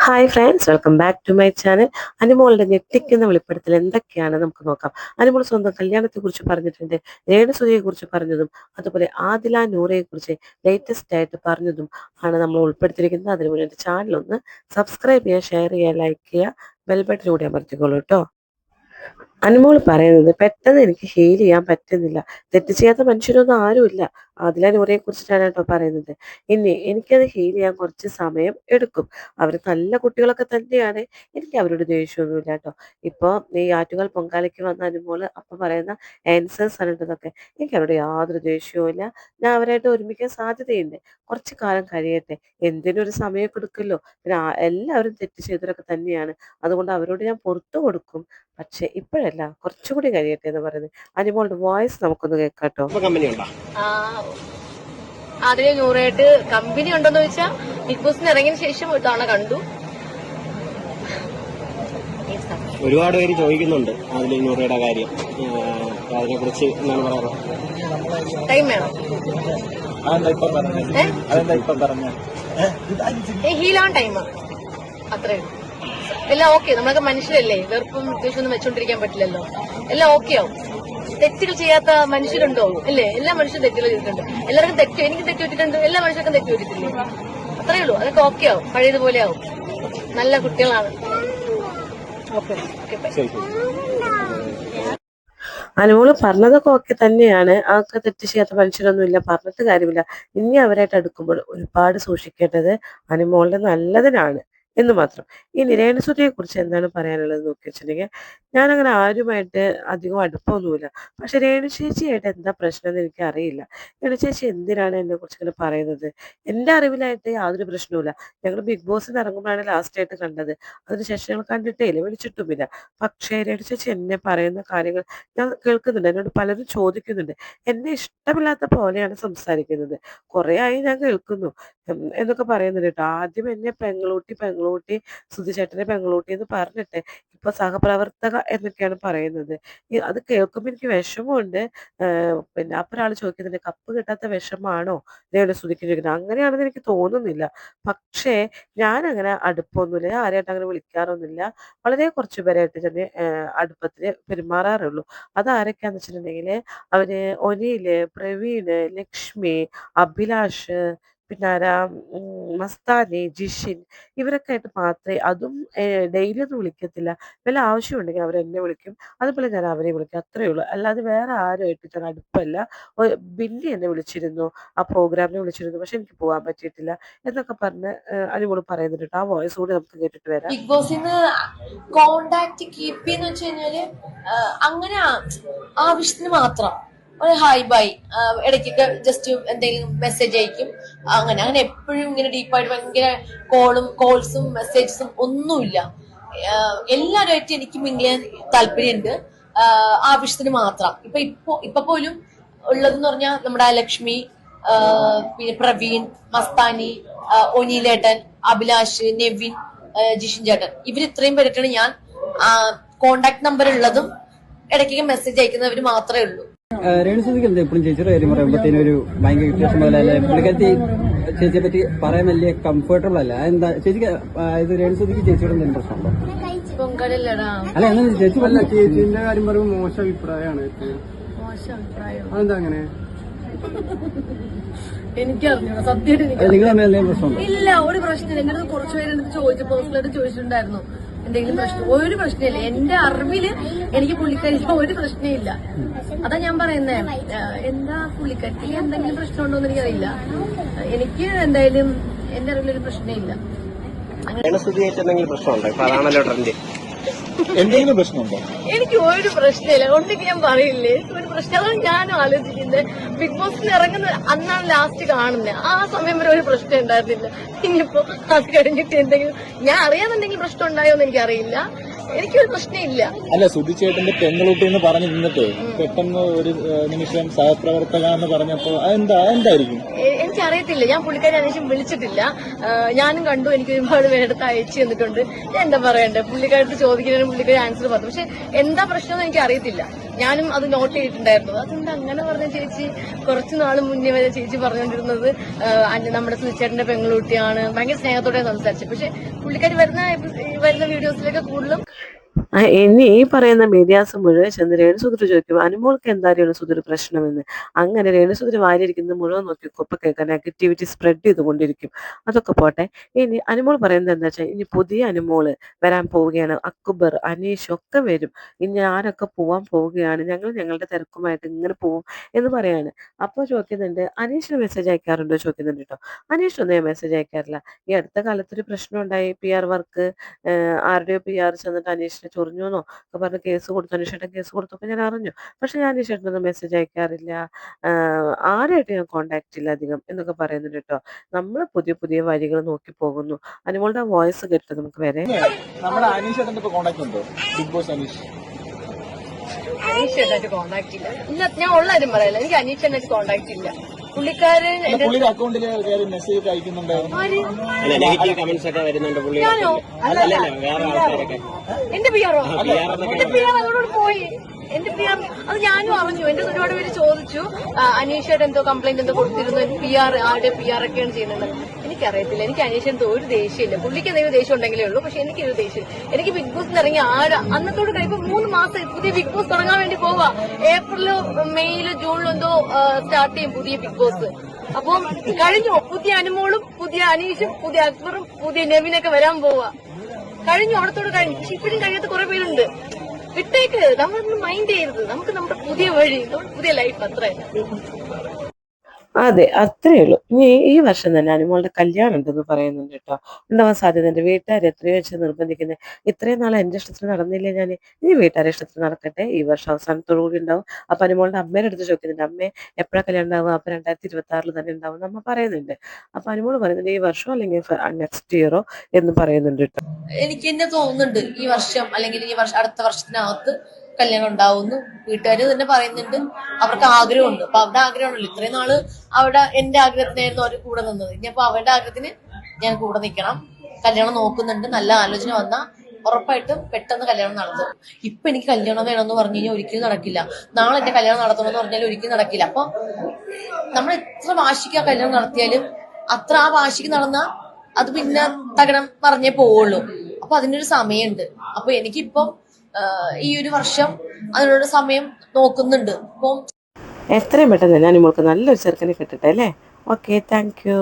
Hi friends, welcome back to my channel. അനുമോളുടെ ഞെട്ടിക്കുന്ന വെളിപ്പെടുത്തൽ എന്തൊക്കെയാണ് നമുക്ക് നോക്കാം. അനുമോൾ സ്വന്തം കല്യാണത്തെക്കുറിച്ച് പറഞ്ഞിട്ടുണ്ട്, രേണുസുതിയെ കുറിച്ച് പറഞ്ഞതും അതുപോലെ ആദില നൂറയെ കുറിച്ച് ലേറ്റസ്റ്റ് ആയിട്ട് പറഞ്ഞതും ആണ് നമ്മൾ ഉൾപ്പെടുത്തിയിരിക്കുന്നത്. അതിനു മുന്നേ എൻ്റെ ചാനൽ ഒന്ന് സബ്സ്ക്രൈബ് ചെയ്യുക, ഷെയർ ചെയ്യുക, ലൈക്ക് ചെയ്യുക, ബെൽ ബട്ടൺ കൂടി അമർത്തിക്കോളൂ കേട്ടോ. അനുമോൾ പറയുന്നത് പെട്ടെന്ന് എനിക്ക് ഹീൽ ചെയ്യാൻ പറ്റുന്നില്ല, തെറ്റ് ചെയ്യാത്ത മനുഷ്യരൊന്നും ആരുമില്ല. ആദില നൂറയെ കുറിച്ചിട്ടാണ് കേട്ടോ പറയുന്നത്. ഇനി എനിക്കത് ഹീൽ ചെയ്യാൻ കുറച്ച് സമയം എടുക്കും. അവർ നല്ല കുട്ടികളൊക്കെ തന്നെയാണ്, എനിക്ക് അവരോട് ദേഷ്യമൊന്നുമില്ല കേട്ടോ. ഇപ്പോൾ ഈ ആറ്റുകാൽ പൊങ്കാലയ്ക്ക് വന്ന അനുമോള് അപ്പം പറയുന്ന ആൻസേഴ്സ് ആണ് ഇതൊക്കെ. എനിക്ക് അവരോട് യാതൊരു ദേഷ്യവും ഇല്ല. ഞാൻ അവരായിട്ട് ഒരുമിക്കാൻ സാധ്യതയുണ്ട്. കുറച്ച് കാലം കഴിയട്ടെ, എന്തിനും ഒരു സമയമൊക്കെ എടുക്കുമല്ലോ. പിന്നെ എല്ലാവരും തെറ്റ് ചെയ്തവരൊക്കെ തന്നെയാണ്, അതുകൊണ്ട് അവരോട് ഞാൻ പുറത്തു കൊടുക്കും. പക്ഷെ ഇപ്പോഴല്ല, കുറച്ചുകൂടി കഴിയട്ടെ എന്ന് പറയുന്നത്. അനുമോളുടെ വോയിസ് നമുക്കൊന്ന് കേൾക്കാട്ടോ. അതിന് നൂറായിട്ട് കമ്പനി ഉണ്ടോന്ന് ചോദിച്ചാൽ ബിഗ് ബോസിന് ഇറങ്ങിയ ശേഷം ഒരു തവണ കണ്ടു. ഒരുപാട് പേര് ചോദിക്കുന്നുണ്ട് അതിൽ നൂറയുടെ കാര്യം, അതിനെ കുറിച്ച് എന്താണ് പറയാറ്? ടൈം വേണം, ഹീലാൻ ടൈം, അത്രേ. എല്ലാം ഓക്കെ, നമ്മളൊക്കെ മനുഷ്യരല്ലേ, വെറുപ്പും വിദ്വേഷമൊന്നും വെച്ചോണ്ടിരിക്കാൻ പറ്റില്ലല്ലോ. എല്ലാം ഓക്കെ ആവും. തെറ്റുകൾ ചെയ്യാത്ത മനുഷ്യരുണ്ടോ? അല്ലേ, എല്ലാ മനുഷ്യരും തെറ്റുകൾ ചെയ്തിട്ടുണ്ട്. എല്ലാവർക്കും തെറ്റ്, എനിക്ക് തെറ്റ് പറ്റിയിട്ടുണ്ട്, എല്ലാ മനുഷ്യർക്കും തെറ്റ് പറ്റിയിട്ടില്ലേ? അത്രേ ഉള്ളൂ. അതൊക്കെ ഓക്കെ ആവും, പഴയതുപോലെ ആവും. നല്ല കുട്ടികളാണ്. Okay okay. അനുമോള് പറഞ്ഞതൊക്കെ ഓക്കെ തന്നെയാണ്. അതൊക്കെ തെറ്റ് ചെയ്യാത്ത മനുഷ്യരൊന്നുമില്ല, പറഞ്ഞിട്ട് കാര്യമില്ല. ഇനി അവരായിട്ട് അടുക്കുമ്പോൾ ഒരുപാട് സൂക്ഷിക്കേണ്ടത് അനുമോളുടെ നല്ലതിനാണ് എന്ന് മാത്രം. ഇനി രേണുസുതിയെ കുറിച്ച് എന്താണ് പറയാനുള്ളത് നോക്കി വെച്ചിട്ടുണ്ടെങ്കിൽ, ഞാനങ്ങനെ ആരുമായിട്ട് അധികം അടുപ്പമൊന്നുമില്ല. പക്ഷെ രേണു ചേച്ചിയായിട്ട് എന്താ പ്രശ്നം എന്ന് എനിക്ക് അറിയില്ല. രേണു ചേച്ചി എന്തിനാണ് എന്നെ കുറിച്ച് ഇങ്ങനെ പറയുന്നത്? എൻ്റെ അറിവിലായിട്ട് യാതൊരു പ്രശ്നവുമില്ല. ഞങ്ങൾ ബിഗ് ബോസിന് ഇറങ്ങുമ്പോഴാണ് ലാസ്റ്റ് ആയിട്ട് കണ്ടത്. അതിനുശേഷം ഞങ്ങൾ കണ്ടിട്ടേ ഇല്ല, വിളിച്ചിട്ടുമില്ല. പക്ഷേ രേണു ചേച്ചി എന്നെ പറയുന്ന കാര്യങ്ങൾ ഞാൻ കേൾക്കുന്നുണ്ട്. എന്നോട് പലരും ചോദിക്കുന്നുണ്ട്, എന്നെ ഇഷ്ടമില്ലാത്ത പോലെയാണ് സംസാരിക്കുന്നത്. കുറേ ആയി ഞാൻ കേൾക്കുന്നു എന്നൊക്കെ പറയുന്നുണ്ട് കേട്ടോ. ആദ്യം എന്നെ പെങ്ങളൂട്ടി സുധിചേട്ടനെ പെങ്ങളൂട്ടി എന്ന് പറഞ്ഞിട്ട് ഇപ്പൊ സഹപ്രവർത്തക എന്നൊക്കെയാണ് പറയുന്നത്. അത് കേൾക്കുമ്പോൾ എനിക്ക് വിഷമമുണ്ട്. പിന്നെ അപ്പൊ ഒരാൾ ചോദിക്കുന്നുണ്ട്, കപ്പ് കിട്ടാത്ത വിഷമാണോ രേണുസുധിക്ക് ചോദിക്കുന്നത്? അങ്ങനെയാണെന്ന് എനിക്ക് തോന്നുന്നില്ല. പക്ഷേ ഞാൻ അങ്ങനെ അടുപ്പമൊന്നുമില്ല, ഞാൻ ആരെയായിട്ട് അങ്ങനെ വിളിക്കാറൊന്നുമില്ല. വളരെ കുറച്ച് പേരായിട്ട് തന്നെ അടുപ്പത്തിൽ പെരുമാറാറുള്ളൂ. അതാരൊക്കെയാന്ന് വെച്ചിട്ടുണ്ടെങ്കിൽ അവര് ഒനിയില്, പ്രവീണ്, ലക്ഷ്മി, അഭിലാഷ്, പിന്നെ ആരാ, മസ്താനി, ജിഷിൻ, ഇവരൊക്കെ ആയിട്ട് മാത്രമേ, അതും ഡെയിലി ഒന്നും വിളിക്കത്തില്ല. വല്ല ആവശ്യമുണ്ടെങ്കിൽ അവരെന്നെ വിളിക്കും, അതുപോലെ ഞാൻ അവരെ വിളിക്കും, അത്രയേ ഉള്ളൂ. അല്ലാതെ വേറെ ആരുമായിട്ട് ഞാൻ അടുപ്പമല്ല. ബിന്നി എന്നെ വിളിച്ചിരുന്നു, ആ പ്രോഗ്രാമിനെ വിളിച്ചിരുന്നു, പക്ഷെ എനിക്ക് പോകാൻ പറ്റിയിട്ടില്ല എന്നൊക്കെ പറഞ്ഞ് അനുമോള് പറയുന്നുണ്ട്. ആ വോയിസ് കൂടി നമുക്ക് കേട്ടിട്ട് വരാം. ബിഗ് ബോസിന്ന് കോണ്ടാക്ട് കീപ്പ് ചെയ്യുന്ന വെച്ച് കഴിഞ്ഞാല് അങ്ങനെ ആവശ്യത്തിന് മാത്രം ഒരു ഹായ് ബൈ, ഇടയ്ക്കൊക്കെ ജസ്റ്റ് എന്തെങ്കിലും മെസ്സേജ് അയക്കും. അങ്ങനെ അങ്ങനെ എപ്പോഴും ഇങ്ങനെ ഡീപ്പായിട്ട് ഭയങ്കര കോൾസും മെസ്സേജസും ഒന്നുമില്ല. എല്ലാവരുമായിട്ട് എനിക്ക് മിങ്കിൾ ചെയ്യാൻ താല്പര്യമുണ്ട്, ആവശ്യത്തിന് മാത്രം. ഇപ്പൊ പോലും ഉള്ളതെന്ന് പറഞ്ഞാൽ നമ്മുടെ ലക്ഷ്മി, പിന്നെ പ്രവീൺ, മസ്താനി, ഒനീലേട്ടൻ, അഭിലാഷ്, നെവിൻ, ജിഷിൻ ചേട്ടൻ, ഇവർ ഇത്രയും പേരായിട്ടാണ് ഞാൻ കോണ്ടാക്ട് നമ്പർ ഉള്ളതും ഇടയ്ക്ക് മെസ്സേജ് അയക്കുന്നവർ മാത്രമേ ഉള്ളൂ. രേണുസുതിക്ക് എന്താ എപ്പോഴും ചേച്ചിയുടെ കാര്യം പറയുമ്പോഴത്തേനും ഒരു ഭയങ്കര വ്യത്യാസം പോലെ അല്ലെ? പുള്ളിക്കാരത്തി ചേച്ചിയെ പറ്റി പറയാൻ വലിയ കംഫർട്ടബിൾ അല്ല. എന്താ ചേച്ചിക്ക് ഇത് രേണുസുതിക്ക് ചേച്ചിയോട് എന്തെങ്കിലും പ്രശ്നമുണ്ടോ? അല്ല, എന്നാ ചേച്ചി പറഞ്ഞ ചേച്ചിന്റെ കാര്യം പറയുമ്പോൾ മോശം അഭിപ്രായമാണ്. അതെന്താ അങ്ങനെ? എനിക്കറിഞ്ഞൂടാ, സത്യമായിട്ട് നിങ്ങൾ തമ്മിൽ എന്തെങ്കിലും പ്രശ്നമുണ്ടോ? ഇല്ല, ഒരു പ്രശ്നമില്ല. എന്റെ അടുത്ത് കുറച്ച് പേരെടുത്ത് ചോദിച്ചു, പേഴ്സണലായിട്ട് ചോദിച്ചിട്ടുണ്ടായിരുന്നു എന്തെങ്കിലും പ്രശ്നം. ഒരു പ്രശ്നമില്ല, എന്റെ അറിവില് എനിക്ക് പുള്ളിക്കാരിക്ക് ഒരു പ്രശ്നമില്ല. അതാ ഞാൻ പറയുന്നത്. എന്താ പുള്ളിക്കാരിക്ക് എന്തെങ്കിലും പ്രശ്നമുണ്ടോ എന്ന് എനിക്കറിയില്ല. എനിക്ക് എന്തായാലും എന്റെ അറിവിലൊരു പ്രശ്നമില്ല. എന്തെങ്കിലും പ്രശ്നമുണ്ടോ? എനിക്ക് ഒരു പ്രശ്നമില്ല, ഉണ്ടെങ്കിൽ ഞാൻ പറയില്ലേ. എനിക്ക് ഒരു പ്രശ്നം, അതാണ് ഞാനും ആലോചിക്കുന്നത്. ബിഗ് ബോസിന് ഇറങ്ങുന്ന അന്നാണ് ലാസ്റ്റ് കാണുന്നത്, ആ സമയം വരെ ഒരു പ്രശ്നം ഉണ്ടായിരുന്നില്ല. ഇനിയിപ്പോ അത് കഴിഞ്ഞിട്ട് എന്തെങ്കിലും ഞാൻ അറിയാന്നുണ്ടെങ്കിൽ പ്രശ്നം ഉണ്ടായോ എന്ന് എനിക്കറിയില്ല. എനിക്കൊരു പ്രശ്നമില്ല. അല്ല, സുധിച്ചേട്ടന്റെ പെങ്ങളൂട്ടി എന്ന് പറഞ്ഞു നിന്നിട്ട് പെട്ടെന്ന് ഒരു നിമിഷം സഹപ്രവർത്തക എന്ന് പറഞ്ഞപ്പോ എന്തായിരിക്കും? എനിക്കറിയത്തില്ല, ഞാൻ പുള്ളിക്കാരി അന്വേഷണം വിളിച്ചിട്ടില്ല. ഞാനും കണ്ടു, എനിക്ക് ഒരുപാട് പേരെടുത്ത് അയച്ചു തന്നിട്ടുണ്ട്. ഞാൻ എന്താ പറയണ്ടേ, പുള്ളിക്കാരത്ത് ചോദിക്കുന്നതിന് പുള്ളിക്കാരി ആൻസർ പറഞ്ഞു. പക്ഷെ എന്താ പ്രശ്നം എന്ന് എനിക്ക് അറിയത്തില്ല. ഞാനും അത് നോട്ട് ചെയ്തിട്ടുണ്ടായിരുന്നു. അതുകൊണ്ട് അങ്ങനെ പറഞ്ഞ ചേച്ചി കുറച്ചു നാൾ മുന്നേ വരെ ചേച്ചി പറഞ്ഞുകൊണ്ടിരുന്നത് നമ്മുടെ സുചേട്ടന്റെ പെങ്ങളുട്ടിയാണ്, ഭയങ്കര സ്നേഹത്തോടെ സംസാരിച്ചു. പക്ഷെ പുള്ളിക്കാരി വരുന്ന വീഡിയോസിലൊക്കെ കൂടുതലും ഇനി ഈ പറയുന്ന മീഡിയാസ് മുഴുവൻ ചെന്ന് രേണുസുധീർ ചോദിക്കും അനുമോൾക്ക് എന്താ രേണുസുധീർ പ്രശ്നമെന്ന്. അങ്ങനെ രേണുസുധീർ വാരിയിരിക്കുന്നത് മുഴുവൻ നോക്കി കൊപ്പ കേൾക്കാൻ നെഗറ്റിവിറ്റി സ്പ്രെഡ് ചെയ്തുകൊണ്ടിരിക്കും. അതൊക്കെ പോട്ടെ. ഇനി അനുമോൾ പറയുന്നത് എന്താ വെച്ചാൽ ഇനി പുതിയ അനുമോള് വരാൻ പോവുകയാണ്. അക്ബർ, അനീഷ് ഒക്കെ വരും. ഇനി ആരൊക്കെ പോവാൻ പോവുകയാണ്, ഞങ്ങൾ ഞങ്ങളുടെ തിരക്കുമായിട്ട് ഇങ്ങനെ പോവും എന്ന് പറയാണ്. അപ്പോൾ ചോദിക്കുന്നുണ്ട് അനീഷിന് മെസ്സേജ് അയക്കാറുണ്ടോ ചോദിക്കുന്നുണ്ട് കേട്ടോ. അനീഷൊന്നും ഞാൻ മെസ്സേജ് അയക്കാറില്ല. ഈ അടുത്ത കാലത്തൊരു പ്രശ്നം ഉണ്ടായി, PR വർക്ക് ആരുടെയോ PR ചെന്നിട്ട് അനീഷിനെ ചൊറിഞ്ഞുവെന്നോ ഒക്കെ പറഞ്ഞ് കേസ് കൊടുത്തു. അനീഷേട്ടൻ കേസ് കൊടുത്തപ്പോൾ ഞാൻ അറിഞ്ഞു. പക്ഷെ ഞാൻ അനീഷേട്ടനൊന്നും മെസ്സേജ് അയക്കാറില്ല, ആരുമായിട്ട് ഞാൻ കോണ്ടാക്ട് ഇല്ല അധികം എന്നൊക്കെ പറയുന്നുണ്ട് കേട്ടോ. നമ്മൾ പുതിയ പുതിയ വഴികൾ നോക്കി പോകുന്നു. അനുമോളുടെ വോയിസ് കേട്ടിട്ട് നമുക്ക് വരെ. നമ്മുടെ അനീഷ് ഏട്ടൻ്റെ ഇപ്പൊ കോണ്ടാക്ട് ഉണ്ടോ? ബിഗ് ബോസ് അനീഷ് അനീഷേട്ടായിട്ട് കോണ്ടാക്ട് ഇല്ല. ഇല്ല, ഞാൻ ഉള്ളാരും പറയല്ല, എനിക്ക് അനീഷേട്ടായിട്ട് കോണ്ടാക്ട് ഇല്ല. പുള്ളിക്കാരൻ എന്റെ പുള്ളിയുടെ അക്കൗണ്ടിൽ കയറി മെസ്സേജ് അയക്കുന്നുണ്ടായിരുന്നു. നെഗറ്റീവ് കമന്റ്സ് ഒക്കെ വരുന്നുണ്ട് പുള്ളി. ഞാനോ? അല്ലല്ല വേറെ ആൾക്കാരൊക്കെ എന്റെ PR അതോട് പോയി. എന്റെ PR അത് ഞാനും അറിഞ്ഞു. എന്റെ ഒരുപാട് പേര് ചോദിച്ചു അനീഷയുടെ എന്തോ കംപ്ലൈന്റ് എന്തോ കൊടുത്തിരുന്നു, ആരുടെ PR ഒക്കെയാണ് ചെയ്യുന്നത്. എനിക്കറിയത്തില്ല. എനിക്ക് അനീഷന്റെ ഒരു ദേഷ്യമില്ല. പുള്ളിക്ക് എന്തെങ്കിലും ദേഷ്യം ഉണ്ടെങ്കിലേ ഉള്ളൂ. പക്ഷെ എനിക്കൊരു ദേഷ്യം. എനിക്ക് ബിഗ് ബോസിൽ ഇറങ്ങി അന്നത്തോട് കഴിയുമ്പോൾ 3 മാസം പുതിയ ബിഗ് ബോസ് തുടങ്ങാൻ വേണ്ടി പോവാ. ഏപ്രിലോ മെയ്യിലോ ജൂണിലോ എന്തോ സ്റ്റാർട്ട് ചെയ്യും പുതിയ ബിഗ് ബോസ്. അപ്പം കഴിഞ്ഞു. പുതിയ അനുമോളും പുതിയ അനീഷും പുതിയ അക്ബറും പുതിയ നെവിനൊക്കെ വരാൻ പോവാ. കഴിഞ്ഞു, അവിടത്തോട് കഴിഞ്ഞു. പക്ഷെ ഇപ്പോഴും കഴിയാത്ത കുറെ പേരുണ്ട്. വിട്ടേക്ക്, നമ്മളൊന്നും മൈൻഡ് ചെയ്യരുത്. നമുക്ക് നമ്മുടെ പുതിയ വഴി, പുതിയ ലൈഫ്, അത്ര അതെ, അത്രയേ ഉള്ളൂ. ഇനി ഈ വർഷം തന്നെ അനുമോളുടെ കല്യാണം ഉണ്ടെന്ന് പറയുന്നുണ്ട് കേട്ടോ. ഉണ്ടാവാൻ സാധ്യതയുണ്ട്. വീട്ടുകാർ എത്രയോ വെച്ച് നിർബന്ധിക്കുന്നത്. ഇത്രയും നാളെ എൻ്റെ ഇഷ്ടത്തിന് നടന്നില്ലേ ഞാൻ, ഇനി വീട്ടുകാരുടെ ഇഷ്ടത്തിന് നടക്കട്ടെ. ഈ വർഷം അവസാനത്തോടു കൂടി ഉണ്ടാവും. അപ്പൊ അനുമോളുടെ അമ്മേടെ അടുത്ത് ചോദിക്കുന്നുണ്ട്, അമ്മേ എപ്പോഴാണ് കല്യാണം ഉണ്ടാവുക? അപ്പൊ 2026 തന്നെ ഉണ്ടാവും നമ്മ പറയുന്നുണ്ട്. അപ്പൊ അനുമോള് പറയുന്നുണ്ട് ഈ വർഷം അല്ലെങ്കിൽ നെക്സ്റ്റ് ഇയറോ എന്ന് പറയുന്നുണ്ട് കേട്ടോ. എനിക്ക് തന്നെ തോന്നുന്നുണ്ട് ഈ വർഷം അല്ലെങ്കിൽ ഈ വർഷം അടുത്ത വർഷത്തിനകത്ത് കല്യാണം ഉണ്ടാവുന്നു. വീട്ടുകാർ തന്നെ പറയുന്നുണ്ട്, അവർക്ക് ആഗ്രഹമുണ്ട്. അപ്പൊ അവരുടെ ആഗ്രഹമാണല്ലോ. ഇത്രയും നാള് അവിടെ എന്റെ ആഗ്രഹത്തിനായിരുന്നു അവർ കൂടെ നിന്നത്. ഇനിയപ്പോ അവരുടെ ആഗ്രഹത്തിന് ഞാൻ കൂടെ നിൽക്കണം. കല്യാണം നോക്കുന്നുണ്ട്. നല്ല ആലോചന വന്നാൽ ഉറപ്പായിട്ടും പെട്ടെന്ന് കല്യാണം നടത്തും. ഇപ്പൊ എനിക്ക് കല്യാണം വേണമെന്ന് പറഞ്ഞു കഴിഞ്ഞാൽ ഒരിക്കലും നടക്കില്ല. നാളെ എന്റെ കല്യാണം നടത്തണമെന്ന് പറഞ്ഞാൽ ഒരിക്കലും നടക്കില്ല. അപ്പൊ നമ്മൾ എത്ര വാശിക്ക് ആ കല്യാണം നടത്തിയാലും അത്ര ആ വാശിക്ക് നടന്നാൽ അത് പിന്നെ തകരം പറഞ്ഞേ പോവുള്ളൂ. അപ്പൊ അതിനൊരു സമയമുണ്ട്. അപ്പൊ എനിക്കിപ്പം ഈ ഒരു വർഷം അതിനോട് സമയം നോക്കുന്നുണ്ട്. അപ്പം എത്രയും പെട്ടെന്ന് ഞാൻ അനുമോൾക്ക് നല്ലൊരു ചെറുക്കനെ കിട്ടട്ടെ അല്ലേ. Okay, thank you.